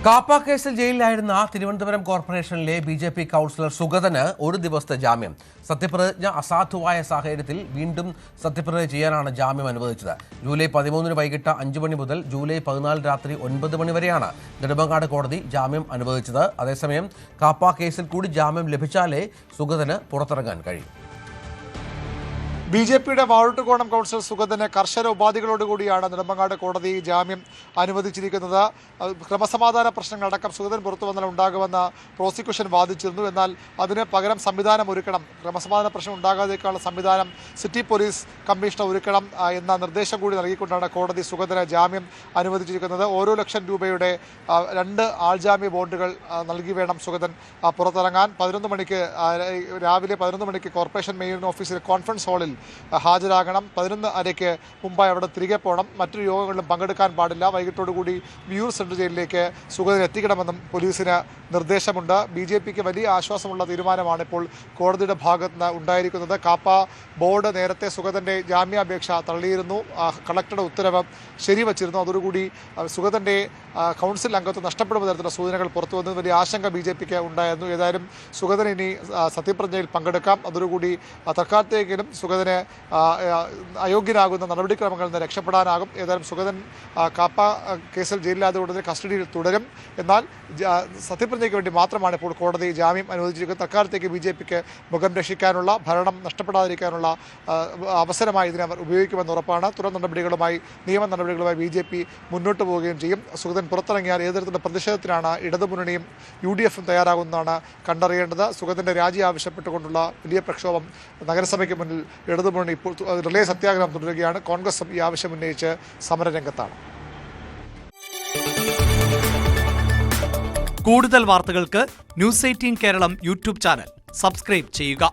കാപ്പ കേസിൽ ജയിലിലായിരുന്ന തിരുവനന്തപുരം കോർപ്പറേഷനിലെ BJP councillor സുഗതന് ഒരു ദിവസത്തെ ജാമ്യം. സത്യപ്രതിജ്ഞ അസാധുവായ സാഹചര്യത്തിൽ വീണ്ടും സത്യപ്രതിജ്ഞ ചെയ്യാനാണ് ജാമ്യം അനുവദിച്ചത്. ജൂലൈ 13 വൈകിട്ട് 5 മണി മുതൽ ജൂലൈ 14 രാത്രി 9 മണി വരെയാണ് നെടുമങ്ങാട് കോടതി ജാമ്യം അനുവദിച്ചത്. അതേസമയം കാപ്പ കേസിൽ കൂടി ജാമ്യം ലഭിച്ചാലേ സുഗതന് പുറത്തിറങ്ങാൻ കഴിയും. BJPയുടെ വാഴൂട്ടുകോണം കൗൺസിലർ സുഗതന് കർശന ഉപാധികളോടുകൂടിയാണ് നെടുമങ്ങാട് കോടതി ജാമ്യം അനുവദിച്ചിരിക്കുന്നത്. ക്രമസമാധാന പ്രശ്നങ്ങളടക്കം സുഗതൻ പുറത്തു വന്നാൽ ഉണ്ടാകുമെന്ന് പ്രോസിക്യൂഷൻ വാദിച്ചിരുന്നു. എന്നാൽ അതിന് പകരം സംവിധാനം ഒരുക്കണം, ക്രമസമാധാന പ്രശ്നം ഉണ്ടാകാതിരിക്കാനുള്ള സംവിധാനം സിറ്റി പോലീസ് കമ്മീഷണർ ഒരുക്കണം എന്ന നിർദ്ദേശം കൂടി നൽകിക്കൊണ്ടാണ് കോടതി സുഗതന് ജാമ്യം അനുവദിച്ചിരിക്കുന്നത്. ഓരോ ലക്ഷം രൂപയുടെ 2 ആൾജാമ്യ ബോണ്ടുകൾ നൽകി വേണം സുഗതൻ പുറത്തിറങ്ങാൻ. 11 മണിക്ക് രാവിലെ 11 മണിക്ക് കോർപ്പറേഷൻ മേയർ ഓഫീസിലെ കോൺഫറൻസ് ഹാളിൽ ഹാജരാകണം. 11:30 മുമ്പായി അവിടെ തിരികെ പോകണം. മറ്റൊരു യോഗങ്ങളിലും പങ്കെടുക്കാൻ പാടില്ല. വൈകിട്ടോടുകൂടി വിയൂർ സെൻട്രൽ ജയിലിലേക്ക് സുഗതൻ എത്തിക്കണമെന്നും പോലീസിന് നിർദ്ദേശമുണ്ട്. BJPക്ക് വലിയ ആശ്വാസമുള്ള തീരുമാനമാണ് ഇപ്പോൾ കോടതിയുടെ ഭാഗത്ത് നിന്ന് ഉണ്ടായിരിക്കുന്നത്. കാപ്പ ബോർഡ് നേരത്തെ സുഗതൻ്റെ ജാമ്യാപേക്ഷ തള്ളിയിരുന്നു. കളക്ടറുടെ ഉത്തരവ് ശരിവച്ചിരുന്നു. അതോടുകൂടി സുഗതൻ്റെ കൗൺസിൽ അംഗത്വം നഷ്ടപ്പെടുന്ന തരത്തിലുള്ള സൂചനകൾ പുറത്തു വന്നത് വലിയ ആശങ്ക BJPക്ക് ഉണ്ടായിരുന്നു. ഏതായാലും സുഗതൻ ഇനി സത്യപ്രതിജ്ഞയിൽ പങ്കെടുക്കാം. അതോടുകൂടി തൽക്കാലത്തേക്കിലും സുഗതന് അയോഗ്യനാകുന്ന നടപടിക്രമങ്ങളിൽ നിന്ന് രക്ഷപ്പെടാനാകും. ഏതായാലും സുഗതൻ കാപ്പ കേസിൽ ജയിലിലായതുകൊണ്ട് കസ്റ്റഡിയിൽ തുടരും. എന്നാൽ സത്യപ്രതിജ്ഞയ്ക്ക് വേണ്ടി മാത്രമാണ് ഇപ്പോൾ കോടതി ജാമ്യം അനുവദിച്ചിരിക്കുന്നത്. തൽക്കാലത്തേക്ക് BJPക്ക് മുഖം രക്ഷിക്കാനുള്ള, ഭരണം നഷ്ടപ്പെടാതിരിക്കാനുള്ള അവസരമായി ഇതിനെ അവർ ഉപയോഗിക്കുമെന്ന് ഉറപ്പാണ്. തുടർ നടപടികളുമായി, നിയമ നടപടികളുമായി BJP മുന്നോട്ട് പോവുകയും ചെയ്യും. സുഗതൻ പുറത്തിറങ്ങിയാൽ ഏത് തരത്തിലുള്ള പ്രതിഷേധത്തിനാണ് ഇടതുമുന്നണിയും UDFും തയ്യാറാകുന്നതാണ് കണ്ടറിയേണ്ടത്. സുഗതൻ്റെ രാജി ആവശ്യപ്പെട്ടുകൊണ്ടുള്ള വലിയ പ്രക്ഷോഭം നഗരസഭയ്ക്ക് മുന്നിൽ ഇടതുമുന്നണി ഇപ്പോൾ റിലേ സത്യാഗ്രഹം തുടരുകയാണ്. കോൺഗ്രസും ഈ ആവശ്യം ഉന്നയിച്ച് സമരരംഗത്താണ്. കൂടുതൽ വാർത്തകൾക്ക് News 18 Keralam YouTube channel subscribe ചെയ്യുക.